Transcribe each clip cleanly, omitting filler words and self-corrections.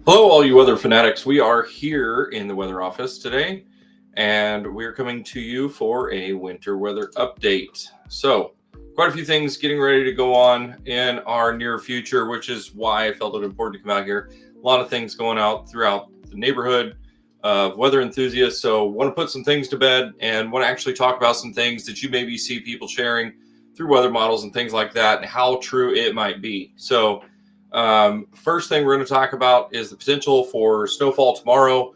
Hello, all you weather fanatics. We are here in the weather office today, and we're coming to you for a winter weather update. So, quite a few things getting ready to go on in our near future, which is why I felt it important to come out here. A lot of things going out throughout the neighborhood of weather enthusiasts. So, want to put some things to bed and want to actually talk about some things that you maybe see people sharing through weather models and things like that, and how true it might be. So, first thing we're going to talk about is the potential for snowfall tomorrow,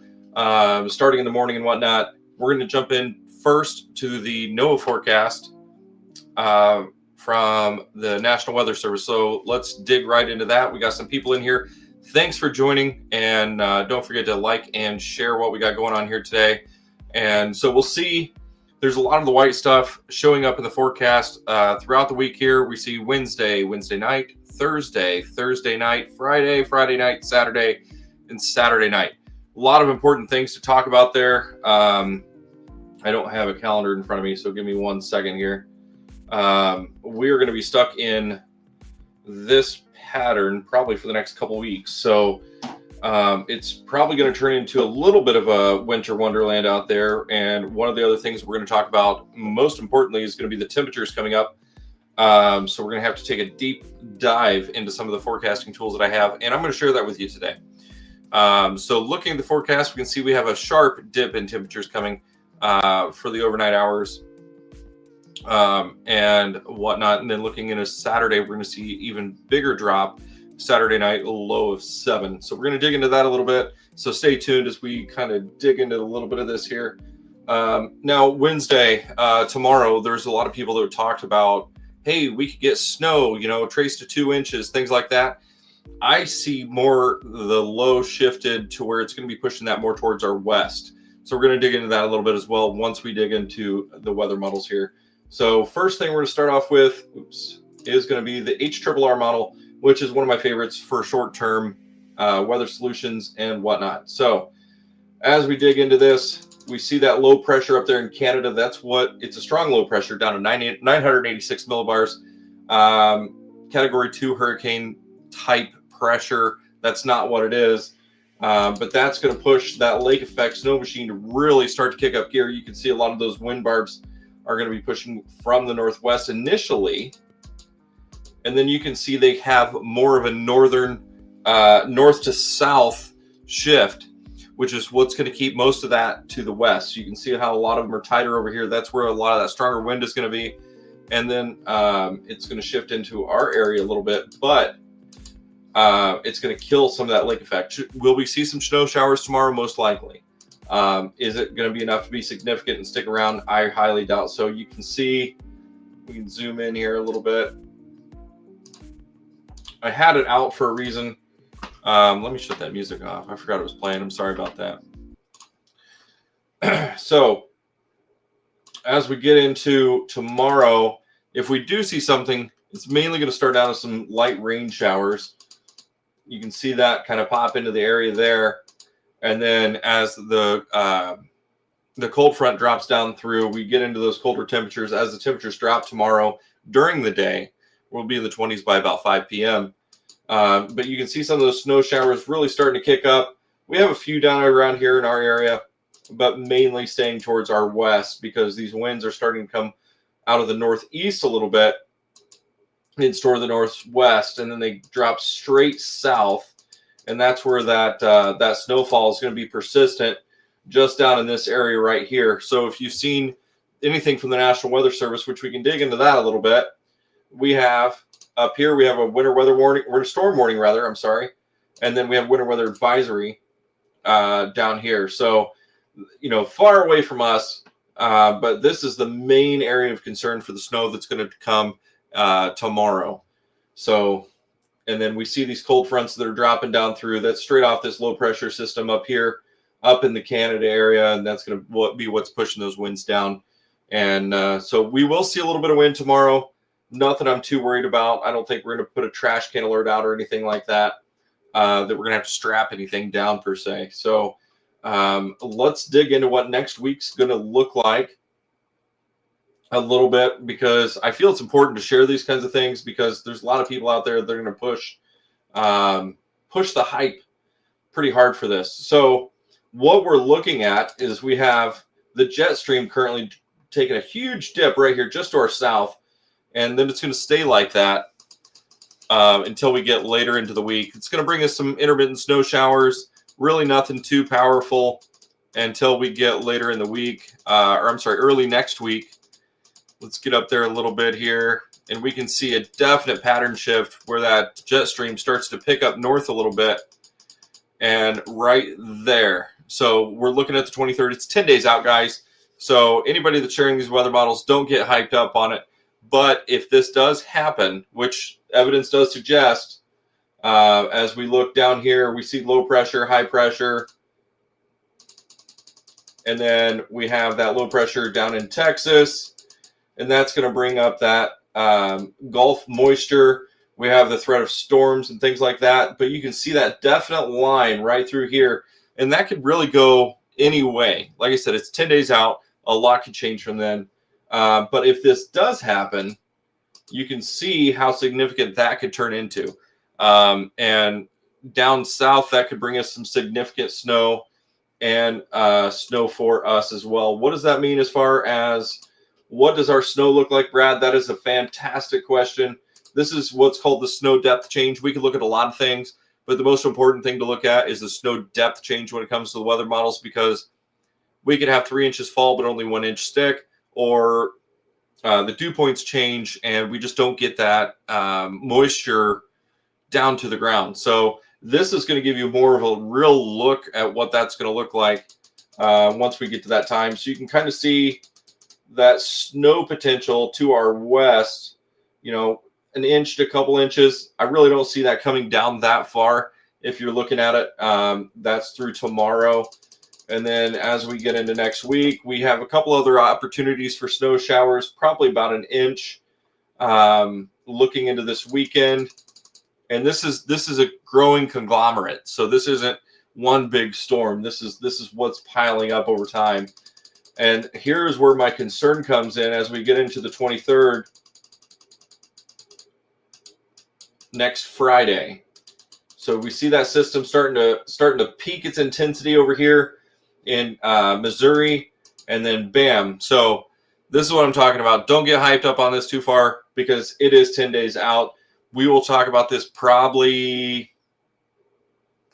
starting in the morning and whatnot. We're going to jump in first to the NOAA forecast from the National Weather Service. So let's dig right into that. We got some people in here. Thanks for joining, and don't forget to like and share what we got going on here today. And so we'll see. There's a lot of the white stuff showing up in the forecast throughout the week here. We see Wednesday night, Thursday night, Friday night, Saturday, and Saturday night. A lot of important things to talk about there. I don't have a calendar in front of me, so give me 1 second here. We're going to be stuck in this pattern probably for the next couple weeks. So it's probably going to turn into a little bit of a winter wonderland out there. And one of the other things we're going to talk about, most importantly, is going to be the temperatures coming up. So we're going to have to take a deep dive into some of the forecasting tools that I have, and I'm going to share that with you today. So looking at the forecast, we can see we have a sharp dip in temperatures coming for the overnight hours and whatnot. And then looking into Saturday, we're going to see even bigger drop. Saturday night, a low of 7. So we're going to dig into that a little bit. So stay tuned as we kind of dig into a little bit of this here. Now, Wednesday, tomorrow, there's a lot of people that talked about, hey, we could get snow, trace to 2 inches, things like that. I see more the low shifted to where it's going to be pushing that more towards our west. So we're going to dig into that a little bit as well once we dig into the weather models here. So first thing we're going to start off with, is going to be the HRRR model, which is one of my favorites for short-term weather solutions and whatnot. So as we dig into this, we see that low pressure up there in Canada. It's a strong low pressure down to 986 millibars. Category 2 hurricane type pressure. That's not what it is. But that's going to push that lake effect snow machine to really start to kick up gear. You can see a lot of those wind barbs are going to be pushing from the northwest initially. And then you can see they have more of a northern, north to south shift, which is what's going to keep most of that to the west. You can see how a lot of them are tighter over here. That's where a lot of that stronger wind is going to be. And then it's going to shift into our area a little bit, but it's going to kill some of that lake effect. Will we see some snow showers tomorrow? Most likely. Is it going to be enough to be significant and stick around? I highly doubt so. You can see, we can zoom in here a little bit. I had it out for a reason. Let me shut that music off. I forgot it was playing. I'm sorry about that. So as we get into tomorrow, if we do see something, it's mainly going to start out as some light rain showers. You can see that kind of pop into the area there. And then as the cold front drops down through, we get into those colder temperatures. As the temperatures drop tomorrow during the day, we'll be in the 20s by about 5 p.m. But you can see some of those snow showers really starting to kick up. We have a few down around here in our area, but mainly staying towards our west because these winds are starting to come out of the northeast a little bit and toward the northwest, and then they drop straight south, and that's where that snowfall is going to be persistent just down in this area right here. So if you've seen anything from the National Weather Service, which we can dig into that a little bit, we have up here, we have a winter weather warning, or a storm warning rather, I'm sorry. And then we have winter weather advisory down here. So, far away from us, but this is the main area of concern for the snow that's going to come tomorrow. So, and then we see these cold fronts that are dropping down through. That's straight off this low pressure system up here, up in the Canada area. And that's going to be what's pushing those winds down. And so we will see a little bit of wind tomorrow. Nothing I'm too worried about. I don't think we're going to put a trash can alert out or anything like that, that we're going to have to strap anything down per se. So let's dig into what next week's going to look like a little bit, because I feel it's important to share these kinds of things because there's a lot of people out there that are going to push the hype pretty hard for this. So what we're looking at is we have the jet stream currently taking a huge dip right here just to our south, and then it's going to stay like that until we get later into the week. It's going to bring us some intermittent snow showers, really nothing too powerful until we get later in the week, or I'm sorry, early next week. Let's get up there a little bit here, and we can see a definite pattern shift where that jet stream starts to pick up north a little bit, and right there. So we're looking at the 23rd. It's 10 days out, guys. So anybody that's sharing these weather models, don't get hyped up on it. But if this does happen, which evidence does suggest, as we look down here, we see low pressure, high pressure, and then we have that low pressure down in Texas, and that's going to bring up that Gulf moisture. We have the threat of storms and things like that, but you can see that definite line right through here, and that could really go any way. Like I said, it's 10 days out. A lot could change from then. But if this does happen, you can see how significant that could turn into. And down south, that could bring us some significant snow and snow for us as well. What does that mean as far as what does our snow look like, Brad? That is a fantastic question. This is what's called the snow depth change. We can look at a lot of things, but the most important thing to look at is the snow depth change when it comes to the weather models, because we could have 3 inches fall, but only 1 inch stick, or the dew points change and we just don't get that moisture down to the ground. So this is going to give you more of a real look at what that's going to look like once we get to that time. So you can kind of see that snow potential to our west, you know, 1 inch to a couple inches. I really don't see that coming down that far if you're looking at it. That's through tomorrow. And then as we get into next week, we have a couple other opportunities for snow showers, probably about 1 inch looking into this weekend. And this is a growing conglomerate. So this isn't one big storm. This is what's piling up over time. And here's where my concern comes in as we get into the 23rd, next Friday. So we see that system starting to peak its intensity over here in Missouri, and then bam. So this is what I'm talking about. Don't get hyped up on this too far because it is 10 days out. We will talk about this probably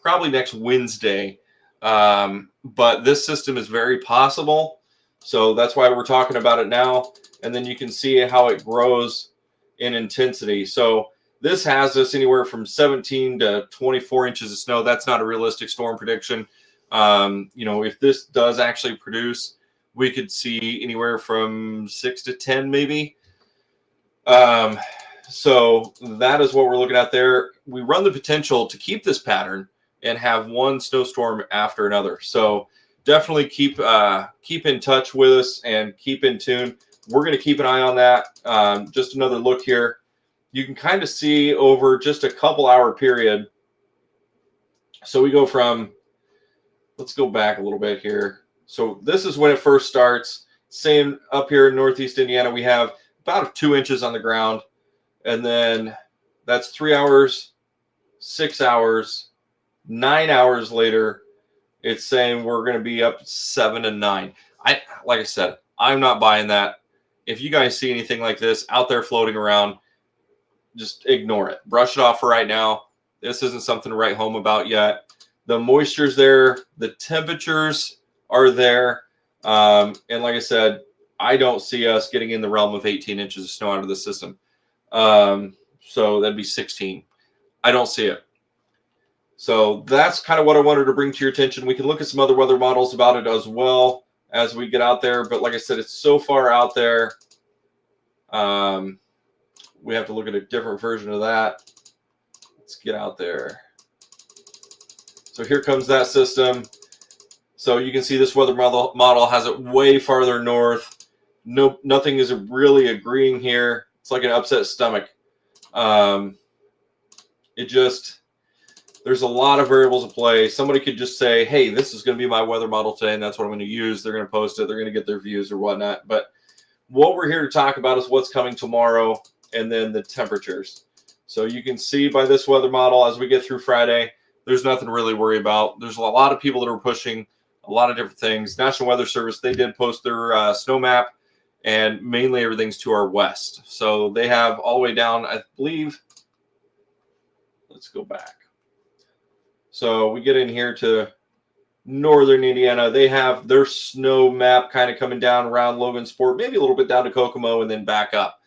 next Wednesday. But this system is very possible. So that's why we're talking about it now. And then you can see how it grows in intensity. So this has us anywhere from 17 to 24 inches of snow. That's not a realistic storm prediction. You know, if this does actually produce, we could see anywhere from 6 to 10 maybe. So that is what we're looking at there. We run the potential to keep this pattern and have one snowstorm after another. So definitely keep in touch with us and keep in tune. We're going to keep an eye on that. Just another look here. You can kind of see over just a couple hour period. So we go from, let's go back a little bit here. So this is when it first starts. Same up here in Northeast Indiana, we have about 2 inches on the ground. And then that's 3 hours, 6 hours, 9 hours later, it's saying we're going to be up 7 and 9. Like I said, I'm not buying that. If you guys see anything like this out there floating around, just ignore it. Brush it off for right now. This isn't something to write home about yet. The moisture's there. The temperatures are there. And like I said, I don't see us getting in the realm of 18 inches of snow out of the system. So that'd be 16. I don't see it. So that's kind of what I wanted to bring to your attention. We can look at some other weather models about it as well as we get out there. But like I said, it's so far out there. We have to look at a different version of that. Let's get out there. So here comes that system. So you can see this weather model has it way farther north. Nothing is really agreeing here. It's like an upset stomach. There's a lot of variables at play. Somebody could just say, hey, this is going to be my weather model today, and that's what I'm going to use. They're going to post it. They're going to get their views or whatnot. But what we're here to talk about is what's coming tomorrow and then the temperatures. So you can see by this weather model as we get through Friday, there's nothing to really worry about. There's a lot of people that are pushing a lot of different things. National Weather Service, they did post their snow map, and mainly everything's to our west. So they have all the way down, I believe. Let's go back. So we get in here to northern Indiana. They have their snow map kind of coming down around Logansport, maybe a little bit down to Kokomo and then back up.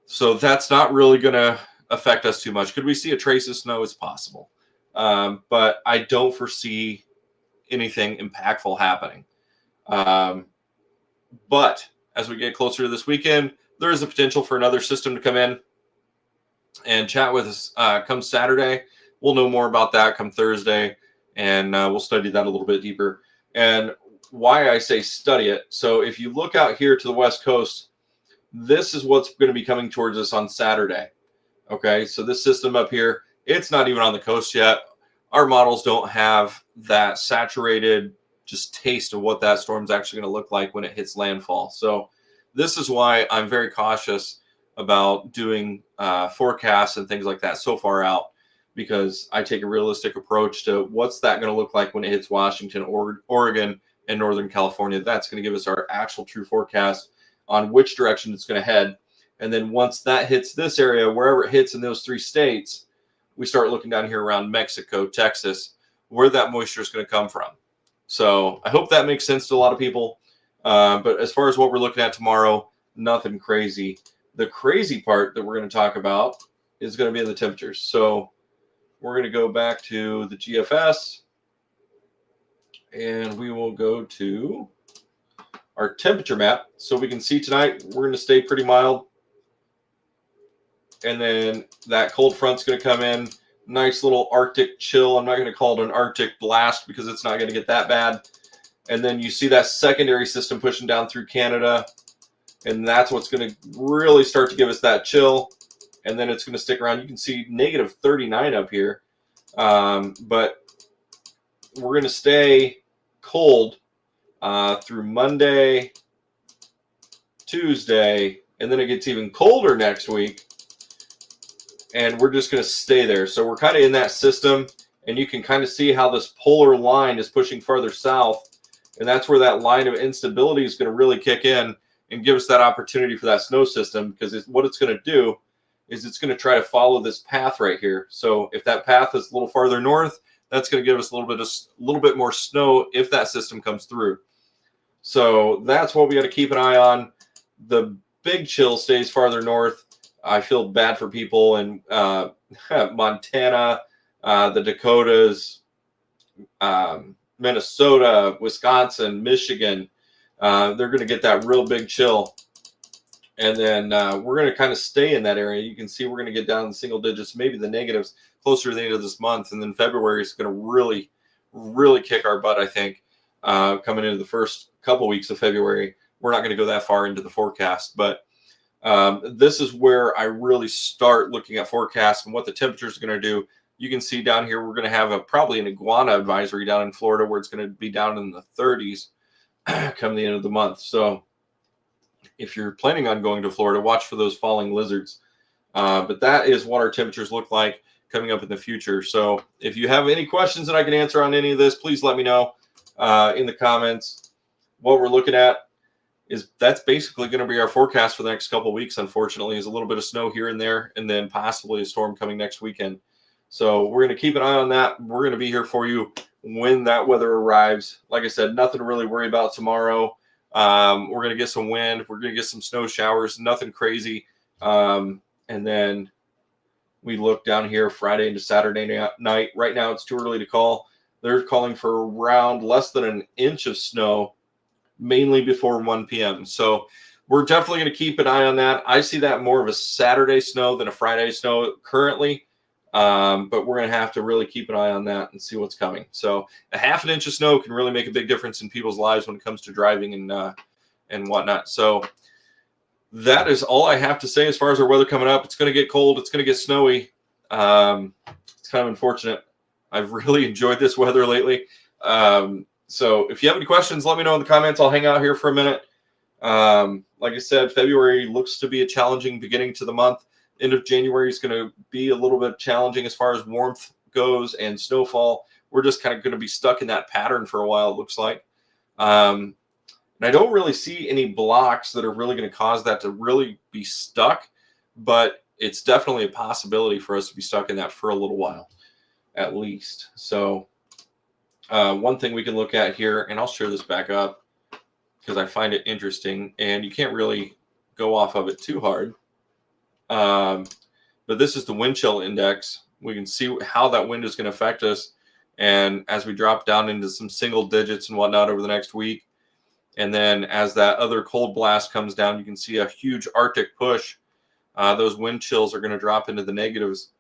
So that's not really going to affect us too much. Could we see a trace of snow? It's possible. But I don't foresee anything impactful happening. But as we get closer to this weekend, there is a potential for another system to come in and chat with us come Saturday. We'll know more about that come Thursday, and we'll study that a little bit deeper. And why I say study it. So if you look out here to the West Coast, this is what's going to be coming towards us on Saturday. Okay, so this system up here, it's not even on the coast yet. Our models don't have that saturated just taste of what that storm's actually going to look like when it hits landfall. So this is why I'm very cautious about doing forecasts and things like that so far out, because I take a realistic approach to what's that going to look like when it hits Washington, Oregon, and Northern California. That's going to give us our actual true forecast on which direction it's going to head. And then once that hits this area, wherever it hits in those 3 states, we start looking down here around Mexico, Texas, where that moisture is going to come from. So I hope that makes sense to a lot of people. But as far as what we're looking at tomorrow, nothing crazy. The crazy part that we're going to talk about is going to be in the temperatures. So we're going to go back to the GFS, and we will go to our temperature map. So we can see tonight we're going to stay pretty mild. And then that cold front's going to come in. Nice little Arctic chill. I'm not going to call it an Arctic blast because it's not going to get that bad. And then you see that secondary system pushing down through Canada. And that's what's going to really start to give us that chill. And then it's going to stick around. You can see negative 39 up here. But we're going to stay cold through Monday, Tuesday, and then it gets even colder next week. And we're just going to stay there. So we're kind of in that system, and you can kind of see how this polar line is pushing farther south. And that's where that line of instability is going to really kick in and give us that opportunity for that snow system, because what it's going to do is it's going to try to follow this path right here. So if that path is a little farther north, that's going to give us a little bit more snow if that system comes through. So that's what we got to keep an eye on. The big chill stays farther north. I feel bad for people in Montana, the Dakotas, Minnesota, Wisconsin, Michigan. They're going to get that real big chill. And then we're going to kind of stay in that area. You can see we're going to get down in single digits, maybe the negatives, closer to the end of this month. And then February is going to really, really kick our butt, I think, coming into the first couple weeks of February. We're not going to go that far into the forecast, but this is where I really start looking at forecasts and what the temperatures are going to do. You can see down here, we're going to have probably an iguana advisory down in Florida, where it's going to be down in the 30s come the end of the month. So if you're planning on going to Florida, watch for those falling lizards. But that is what our temperatures look like coming up in the future. So if you have any questions that I can answer on any of this, please let me know in the comments. What we're looking at is that's basically going to be our forecast for the next couple of weeks. Unfortunately, is a little bit of snow here and there, and then possibly a storm coming next weekend. So we're going to keep an eye on that. We're going to be here for you when that weather arrives. Like I said, nothing to really worry about tomorrow. We're going to get some wind. We're going to get some snow showers. Nothing crazy. And then we look down here Friday into Saturday night. Right now, it's too early to call. They're calling for around less than an inch of snow, mainly before 1 p.m. So we're definitely going to keep an eye on that. I see that more of a Saturday snow than a Friday snow currently. But we're going to have to really keep an eye on that and see what's coming. So a half an inch of snow can really make a big difference in people's lives when it comes to driving and whatnot. So that is all I have to say as far as our weather coming up. It's going to get cold. It's going to get snowy. It's kind of unfortunate. I've really enjoyed this weather lately. So if you have any questions, let me know in the comments. I'll hang out here for a minute. Like I said, February looks to be a challenging beginning to the month. End of January is going to be a little bit challenging as far as warmth goes and snowfall, we're just kind of going to be stuck in that pattern for a while, it looks like. And I don't really see any blocks that are really going to cause that to really be stuck, but it's definitely a possibility for us to be stuck in that for a little while, at least. So one thing we can look at here, and I'll share this back up because I find it interesting, and you can't really go off of it too hard. But this is the wind chill index. We can see how that wind is going to affect us. And as we drop down into some single digits and whatnot over the next week, and then as that other cold blast comes down, you can see a huge Arctic push. Those wind chills are going to drop into the negatives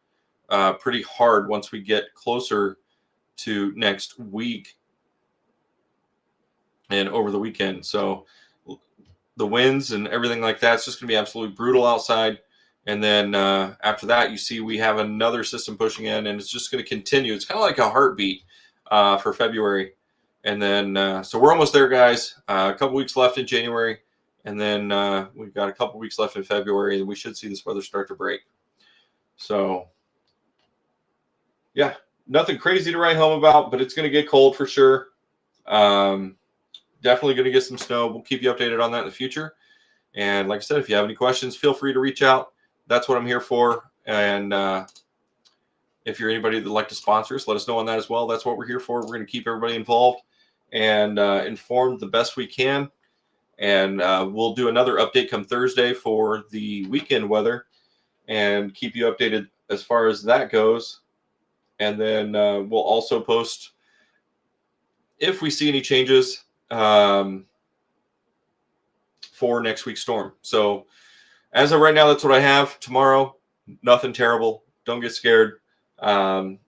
pretty hard once we get closer to next week and over the weekend. So the winds and everything like that, it's just going to be absolutely brutal outside. And then after that, you see we have another system pushing in, and it's just going to continue. It's kind of like a heartbeat for February. And then, so we're almost there, guys. A couple weeks left in January. And then we've got a couple weeks left in February, and we should see this weather start to break. So, yeah, nothing crazy to write home about, but it's going to get cold for sure. Definitely going to get some snow. We'll keep you updated on that in the future. And like I said, if you have any questions, feel free to reach out. That's what I'm here for. And if you're anybody that'd like to sponsor us, let us know on that as well. That's what we're here for. We're going to keep everybody involved and informed the best we can. And we'll do another update come Thursday for the weekend weather and keep you updated as far as that goes. And then we'll also post if we see any changes for next week's storm. So as of right now, that's what I have. Tomorrow, nothing terrible. Don't get scared. Cold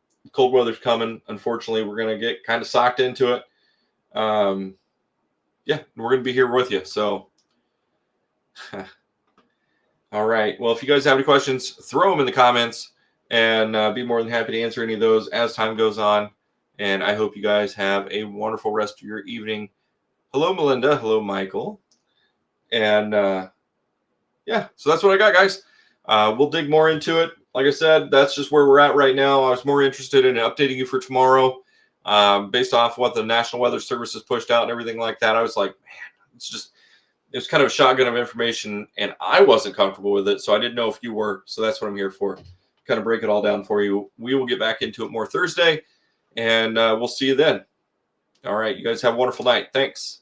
weather's coming. Unfortunately, we're going to get kind of socked into it. Yeah, we're going to be here with you. So, all right. Well, if you guys have any questions, throw them in the comments, and be more than happy to answer any of those as time goes on. And I hope you guys have a wonderful rest of your evening. Hello, Melinda. Hello, Michael. And yeah, so that's what I got, guys. We'll dig more into it. Like I said, that's just where we're at right now. I was more interested in updating you for tomorrow. Based off what the National Weather Service has pushed out and everything like that. I was like, man, it's kind of a shotgun of information, and I wasn't comfortable with it, so I didn't know if you were. So that's what I'm here for, kind of break it all down for you. We will get back into it more Thursday, and we'll see you then. All right, you guys have a wonderful night. Thanks.